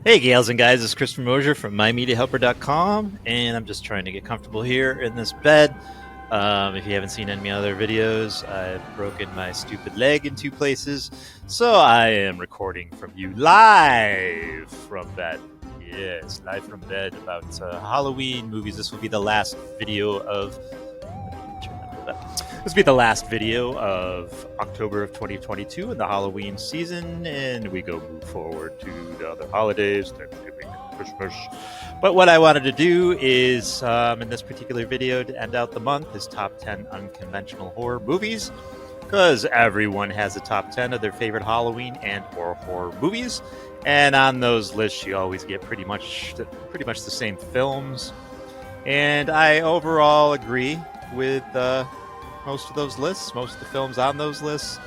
Hey, gals and guys, it's Christopher Mosier from MyMediaHelper.com, and I'm just trying to get comfortable here in this bed. If you haven't seen any other videos, I've broken my stupid leg in two places, so I am recording from you live from bed. Yes, live from bed about Halloween movies. This will be the last video of... This will be the last video of October of 2022 in the Halloween season, and we move forward to the other holidays, Thanksgiving and Christmas. But what I wanted to do is, in this particular video, to end out the month, is top 10 unconventional horror movies, because everyone has a top 10 of their favorite Halloween and or horror movies, and on those lists you always get pretty much the same films, and I overall agree with most of those lists, most of the films on those lists.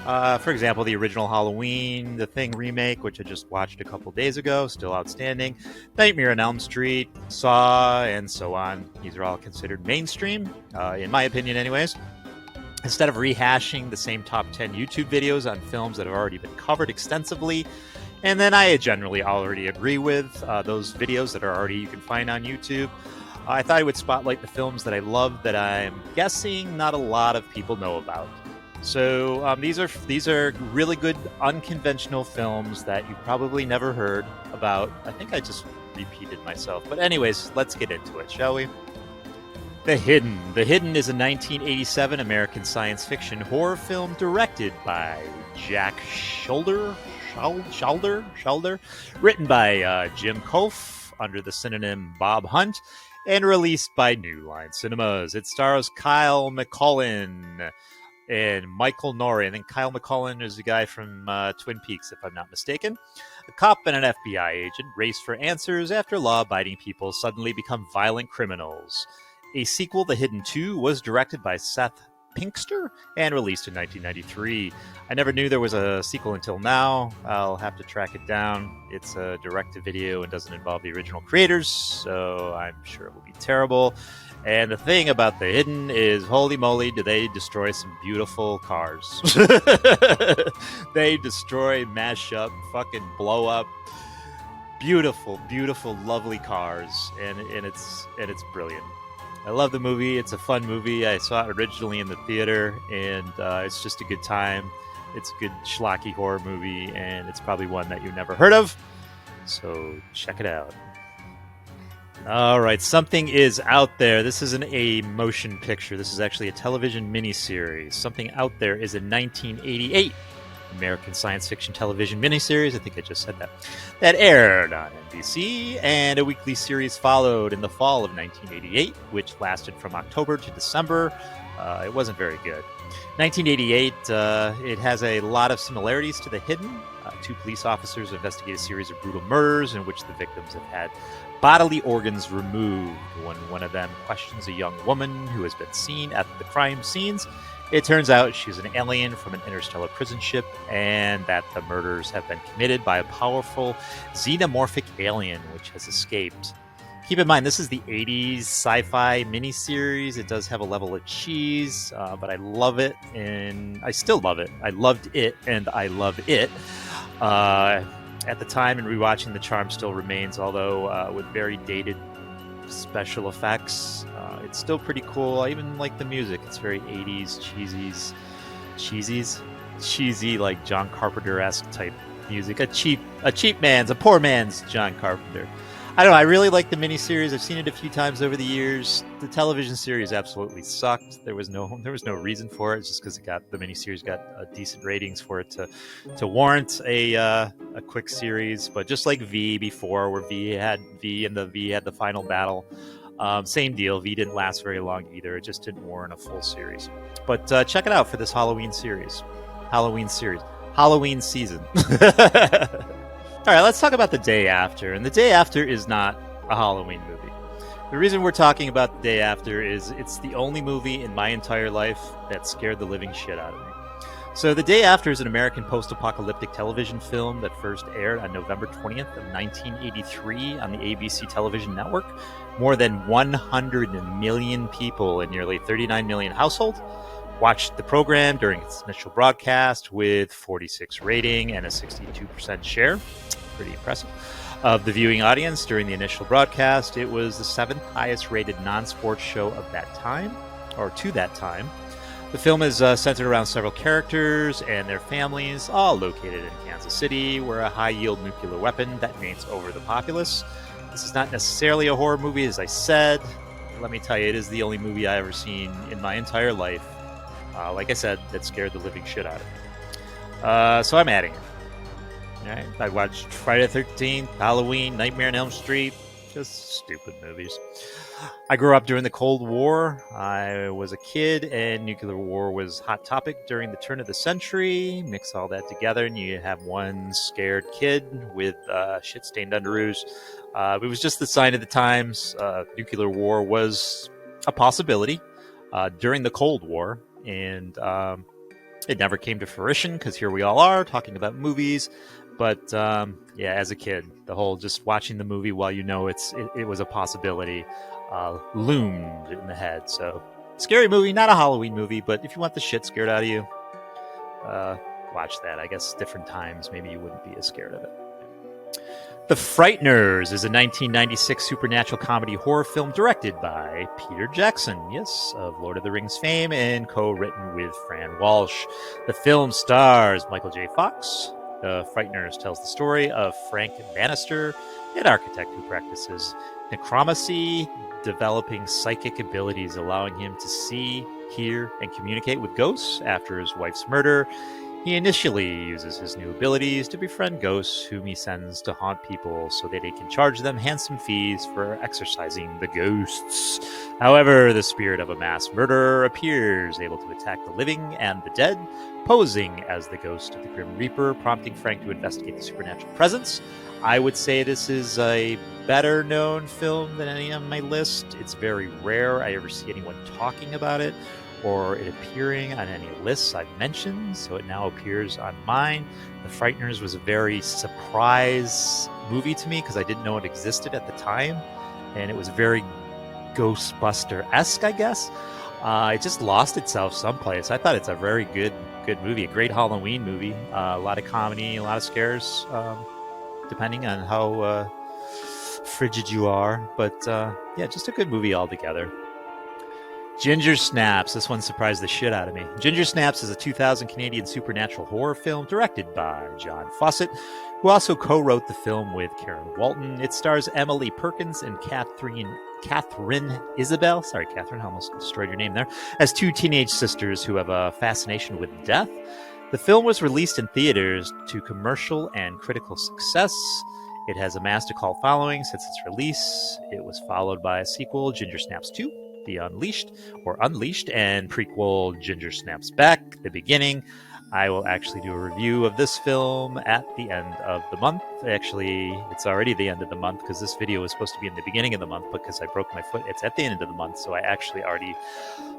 For example, the original Halloween, The Thing remake, which I just watched a couple days ago, still outstanding. Nightmare on Elm Street, Saw, and so on. These are all considered mainstream, in my opinion anyways. Instead of rehashing the same top 10 YouTube videos on films that have already been covered extensively, and then I generally already agree with those videos that are already you can find on YouTube, I thought I would spotlight the films that I love that I'm guessing not a lot of people know about. So these are really good unconventional films that you've probably never heard about. I think I just repeated myself. But anyways, let's get into it, shall we? The Hidden. The Hidden is a 1987 American science fiction horror film directed by Jack Sholder, written by Jim Kof under the synonym Bob Hunt, and released by New Line Cinemas. It stars Kyle MacLachlan and Michael Nouri. I think Kyle MacLachlan is the guy from Twin Peaks, if I'm not mistaken. A cop and an FBI agent race for answers after law-abiding people suddenly become violent criminals. A sequel, The Hidden 2, was directed by Seth Pinkster and released in 1993. I never knew there was a sequel until now. I'll have to track it down. It's a direct-to-video and doesn't involve the original creators, so I'm sure it will be terrible. And the thing about The Hidden is, holy moly, do they destroy some beautiful cars. They destroy, mash up, fucking blow up beautiful, beautiful, lovely cars, and it's brilliant. I love the movie. It's a fun movie. I saw it originally in the theater, and it's just a good time. It's a good schlocky horror movie, and it's probably one that you've never heard of. So check it out. All right, Something Is Out There. This isn't a motion picture. This is actually a television miniseries. Something Out There is a 1988 American science fiction television miniseries. I think I just said that. That aired on NBC, and a weekly series followed in the fall of 1988, which lasted from October to December. It wasn't very good. 1988, it has a lot of similarities to The Hidden. Two police officers investigate a series of brutal murders in which the victims have had bodily organs removed. When one of them questions a young woman who has been seen at the crime scenes, it turns out she's an alien from an interstellar prison ship, and that the murders have been committed by a powerful xenomorphic alien which has escaped. Keep in mind, this is the 80s sci-fi miniseries. It does have a level of cheese, but I love it, and I still love it. I loved it, and I love it. At the time, and rewatching, the charm still remains, although with very dated special effects. It's still pretty cool. I even like the music. It's very 80s, cheesy, like John Carpenter-esque type music. A poor man's John Carpenter. I don't know. I really like the miniseries. I've seen it a few times over the years. The television series absolutely sucked. There was no reason for it. It's just because the miniseries got decent ratings for it to warrant a quick series. But just like V before, where V had the final battle, same deal. V didn't last very long either. It just didn't warrant a full series. But check it out for this Halloween season. All right, let's talk about The Day After. And The Day After is not a Halloween movie. The reason we're talking about The Day After is it's the only movie in my entire life that scared the living shit out of me. So The Day After is an American post-apocalyptic television film that first aired on November 20th of 1983 on the ABC television network. More than 100 million people in nearly 39 million households watched the program during its initial broadcast with 46 rating and a 62% share. Pretty impressive. Of the viewing audience during the initial broadcast, it was the 7th highest rated non-sports show of that time, or to that time. The film is centered around several characters and their families, all located in Kansas City, where a high-yield nuclear weapon detonates over the populace. This is not necessarily a horror movie, as I said. Let me tell you, it is the only movie I've ever seen in my entire life, like I said, that scared the living shit out of me. So I'm adding it. All right. I watched Friday the 13th, Halloween, Nightmare on Elm Street, just stupid movies. I grew up during the Cold War. I was a kid, and nuclear war was hot topic during the turn of the century. Mix all that together, and you have one scared kid with shit-stained underoos. It was just the sign of the times. Nuclear war was a possibility during the Cold War, and it never came to fruition because here we all are talking about movies. But yeah, as a kid, the whole just watching the movie while you know it was a possibility loomed in the head. So, scary movie, not a Halloween movie, but if you want the shit scared out of you, watch that. I guess different times, maybe you wouldn't be as scared of it. The Frighteners is a 1996 supernatural comedy horror film directed by Peter Jackson, yes, of Lord of the Rings fame, and co-written with Fran Walsh. The film stars Michael J. Fox. The Frighteners tells the story of Frank Bannister, an architect who practices necromancy, developing psychic abilities, allowing him to see, hear, and communicate with ghosts after his wife's murder. He initially uses his new abilities to befriend ghosts whom he sends to haunt people so that he can charge them handsome fees for exorcising the ghosts. However, the spirit of a mass murderer appears, able to attack the living and the dead, posing as the ghost of the Grim Reaper, prompting Frank to investigate the supernatural presence. I would say this is a better known film than any on my list. It's very rare I ever see anyone talking about it or it appearing on any lists I've mentioned, so it now appears on mine. The Frighteners was a very surprise movie to me because I didn't know it existed at the time, and it was very Ghostbuster-esque, I guess. It just lost itself someplace. I thought it's a very good movie, a great Halloween movie. A lot of comedy, a lot of scares, depending on how frigid you are. But yeah, just a good movie altogether. Ginger Snaps. This one surprised the shit out of me. Ginger Snaps is a 2000 Canadian supernatural horror film directed by John Fawcett, who also co-wrote the film with Karen Walton. It stars Emily Perkins and Catherine Isabel. Sorry, Catherine, I almost destroyed your name there. As two teenage sisters who have a fascination with death. The film was released in theaters to commercial and critical success. It has amassed a cult following since its release. It was followed by a sequel, Ginger Snaps 2. The Unleashed, and prequel Ginger Snaps Back, The Beginning. I will actually do a review of this film at the end of the month. Actually, it's already the end of the month because this video was supposed to be in the beginning of the month, but because I broke my foot, it's at the end of the month, so I actually already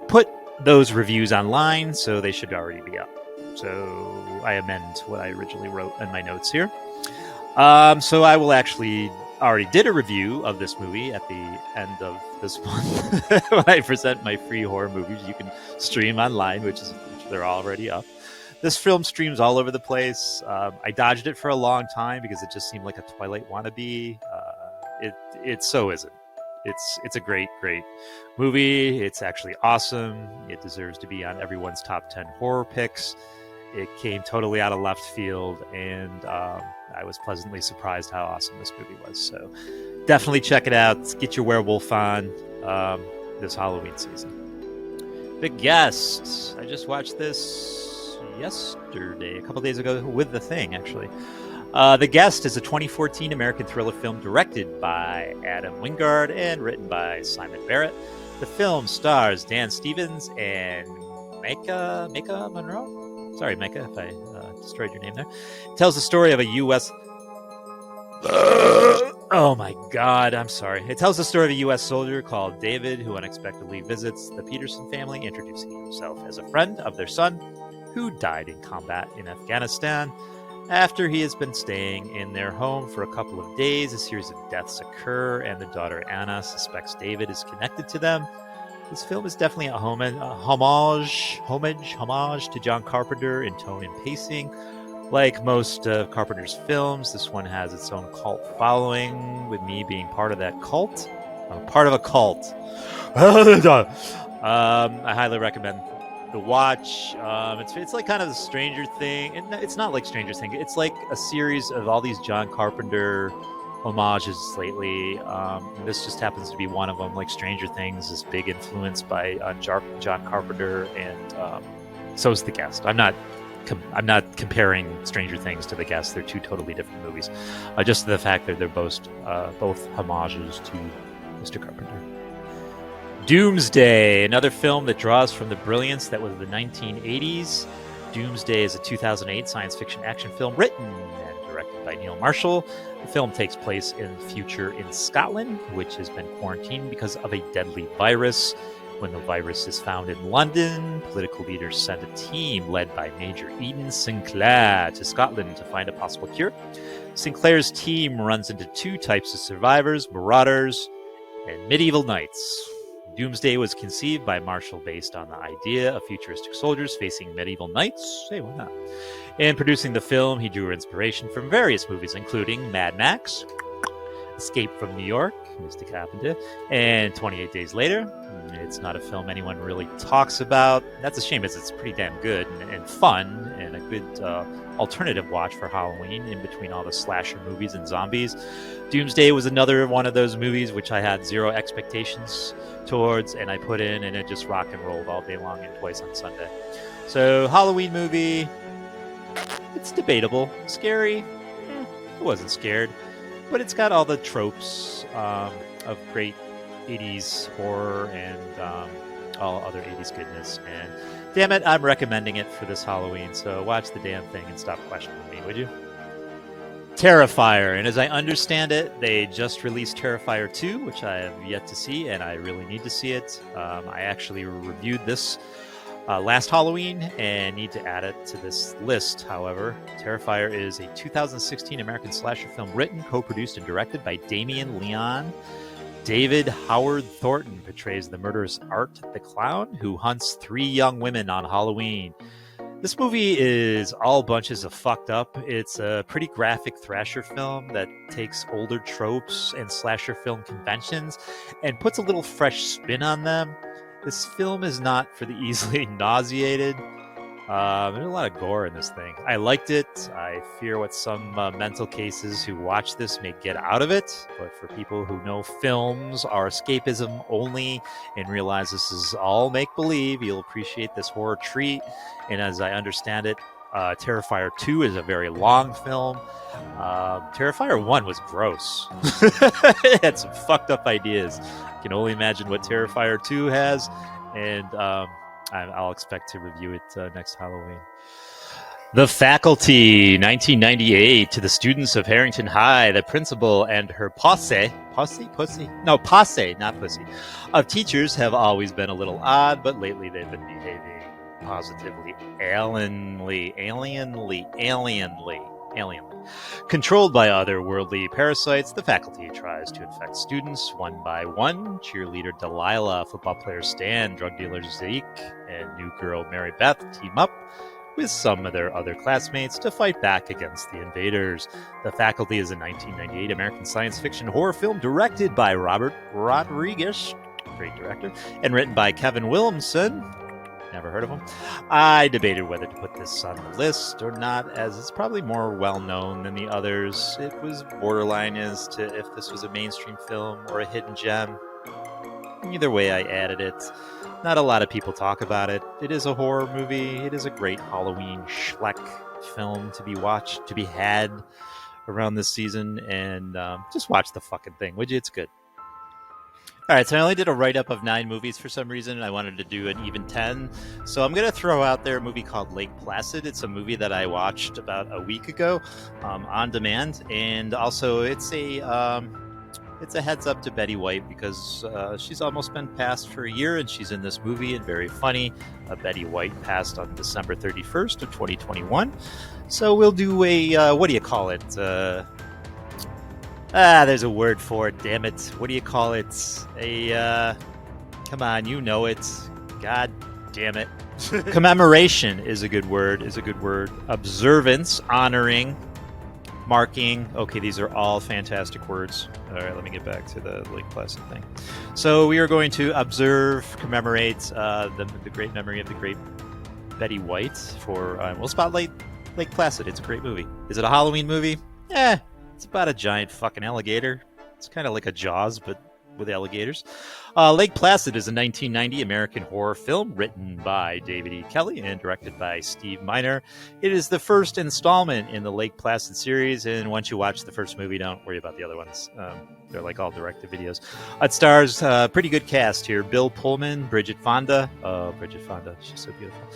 put those reviews online, so they should already be up. So I amend what I originally wrote in my notes here. So I will actually already did a review of this movie at the end of this month when I present my free horror movies you can stream online, which they're already up. This film streams all over the place. I dodged it for a long time because it just seemed like a Twilight wannabe. It so isn't. It's a great movie. It's actually awesome. It deserves to be on everyone's top 10 horror picks. It came totally out of left field, and I was pleasantly surprised how awesome this movie was. So definitely check it out. Get your werewolf on this Halloween season. The Guest. I just watched this yesterday, a couple days ago, with The Thing, actually. The Guest is a 2014 American thriller film directed by Adam Wingard and written by Simon Barrett. The film stars Dan Stevens and Micah Monroe? Sorry, Micah, if I destroyed your name there. It tells the story of a U.S. Oh my God, I'm sorry. It tells the story of a U.S. soldier called David who unexpectedly visits the Peterson family, introducing himself as a friend of their son who died in combat in Afghanistan. After he has been staying in their home for a couple of days, a series of deaths occur, and the daughter Anna suspects David is connected to them. This film is definitely a homage to John Carpenter in tone and pacing. Like most of Carpenter's films, this one has its own cult following, with me being part of that cult. I'm part of a cult. I highly recommend the watch. It's like kind of a Stranger Thing, and it's not like Stranger Thing. It's like a series of all these John Carpenter homages lately. This just happens to be one of them. Like Stranger Things is big influence by John Carpenter, and so is The Guest. I'm not comparing Stranger Things to The Guest. They're two totally different movies. Just the fact that they're both homages to Mr. Carpenter. Doomsday, another film that draws from the brilliance that was the 1980s. Doomsday is a 2008 science fiction action film written and directed by Neil Marshall. The film takes place in the future in Scotland, which has been quarantined because of a deadly virus. When the virus is found in London, political leaders send a team led by Major Eden Sinclair to Scotland to find a possible cure. Sinclair's team runs into two types of survivors: marauders and medieval knights. Doomsday was conceived by Marshall based on the idea of futuristic soldiers facing medieval knights. Hey, why not? In producing the film, he drew inspiration from various movies, including Mad Max, Escape from New York, Mr. Carpenter, and 28 Days Later. It's not a film anyone really talks about. That's a shame, as it's pretty damn good and fun, and a good alternative watch for Halloween in between all the slasher movies and zombies. Doomsday was another one of those movies which I had zero expectations towards, and I put in, and it just rock and rolled all day long and twice on Sunday. So, Halloween movie, it's debatable. Scary, I wasn't scared, but it's got all the tropes of great 80s horror and all other 80s goodness. And damn it, I'm recommending it for this Halloween, so watch the damn thing and stop questioning me, would you? Terrifier, and as I understand it, they just released Terrifier 2, which I have yet to see, and I really need to see it. I actually reviewed this last Halloween and need to add it to this list. However, Terrifier is a 2016 American slasher film written, co-produced, and directed by Damien Leone. David Howard Thornton portrays the murderous Art the Clown, who hunts three young women on Halloween. This movie is all bunches of fucked up. It's a pretty graphic thrasher film that takes older tropes and slasher film conventions and puts a little fresh spin on them. This film is not for the easily nauseated. There's a lot of gore in this thing. I liked it. I fear what some mental cases who watch this may get out of it. But for people who know films are escapism only and realize this is all make-believe, you'll appreciate this horror treat. And as I understand it, Terrifier 2 is a very long film. Terrifier 1 was gross. It had some fucked up ideas. I can only imagine what Terrifier 2 has. And I'll expect to review it next Halloween. The Faculty, 1998. To the students of Harrington High, the principal and her posse, not pussy, of teachers have always been a little odd, but lately they've been behaving positively alienly. Controlled by otherworldly parasites, the faculty tries to infect students one by one. Cheerleader Delilah, football player Stan, drug dealer Zeke, and new girl Mary Beth team up with some of their other classmates to fight back against the invaders. The Faculty is a 1998 American science fiction horror film directed by Robert Rodriguez, great director, and written by Kevin Williamson. Never heard of him. I debated whether to put this on the list or not, as it's probably more well-known than the others. It was borderline as to if this was a mainstream film or a hidden gem. Either way, I added it. Not a lot of people talk about it. It is a horror movie. It is a great Halloween schleck film to be watched, to be had around this season, and just watch the fucking thing, would you? It's good. All right, so I only did a write-up of 9 movies for some reason, and I wanted to do an even 10. So I'm going to throw out there a movie called Lake Placid. It's a movie that I watched about a week ago on demand, and also it's a heads up to Betty White because she's almost been passed for a year, and she's in this movie, and very funny. Betty White passed on December 31st of 2021. So we'll do a, what do you call it? There's a word for it, damn it. What do you call it? Come on, you know it. God damn it. Commemoration is a good word. Observance, honoring, marking. Okay, these are all fantastic words. All right, let me get back to the Lake Placid thing. So we are going to observe, commemorate the great memory of the great Betty White for, we'll spotlight Lake Placid. It's a great movie. Is it a Halloween movie? It's about a giant fucking alligator. It's kind of like a Jaws, but with alligators. Lake Placid is a 1990 American horror film written by David E. Kelley and directed by Steve Miner. It is the first installment in the Lake Placid series, and once you watch the first movie, don't worry about the other ones. They're like all directed videos. It stars a pretty good cast here. Bill Pullman, Bridget Fonda. Oh, Bridget Fonda, she's so beautiful.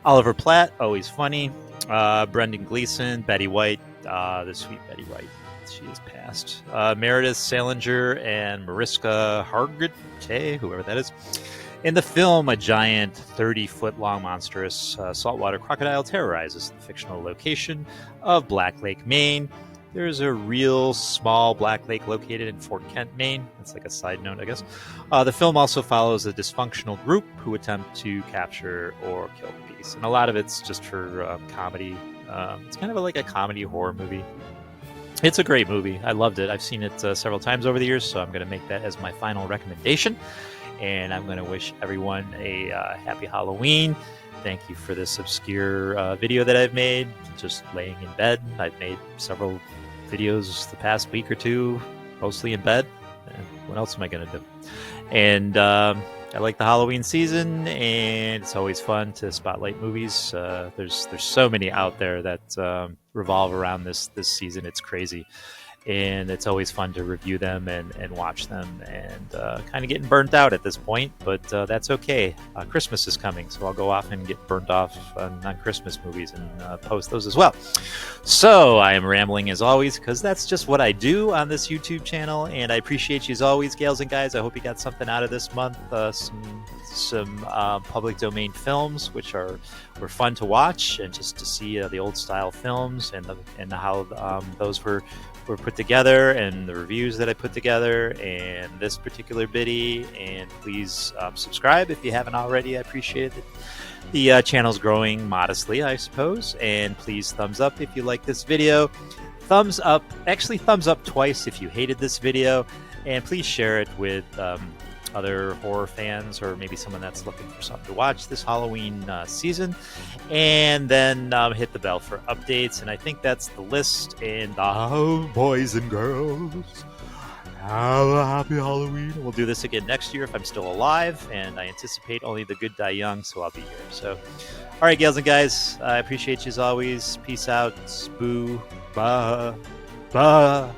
Oliver Platt, always funny. Brendan Gleeson, Betty White, the sweet Betty White. She is passed. Meredith Salinger and Mariska Hargitay, whoever that is. In the film, a giant 30-foot-long monstrous saltwater crocodile terrorizes the fictional location of Black Lake, Maine. There's a real small Black Lake located in Fort Kent, Maine. That's like a side note, I guess. The film also follows a dysfunctional group who attempt to capture or kill the beast. And a lot of it's just for comedy. It's kind of like a comedy horror movie. It's a great movie. I loved it. I've seen it several times over the years, so I'm going to make that as my final recommendation. And I'm going to wish everyone a happy Halloween. Thank you for this obscure video that I've made, just laying in bed. I've made several videos the past week or two, mostly in bed. What else am I going to do? And I like the Halloween season, and it's always fun to spotlight movies. There's so many out there that revolve around this season. It's crazy, and it's always fun to review them and watch them, and kind of getting burnt out at this point, but that's okay. Christmas is coming, so I'll go off and get burnt off on Christmas movies and post those as well. So I am rambling as always, because that's just what I do on this YouTube channel, and I appreciate you as always, gals and guys. I hope you got something out of this month. Some public domain films, which were fun to watch, and just to see the old style films and how those were put together, and the reviews that I put together, and this particular biddy. And please subscribe if you haven't already. I appreciate it. The channel's growing modestly, I suppose. And please thumbs up if you like this video. Thumbs up twice if you hated this video. And please share it with other horror fans, or maybe someone that's looking for something to watch this Halloween season. And then hit the bell for updates. And I think that's the list. And boys and girls, have a happy Halloween. We'll do this again next year if I'm still alive, and I anticipate only the good die young, so I'll be here. So, all right, gals and guys, I appreciate you as always. Peace out. Boo. Bye. Bye.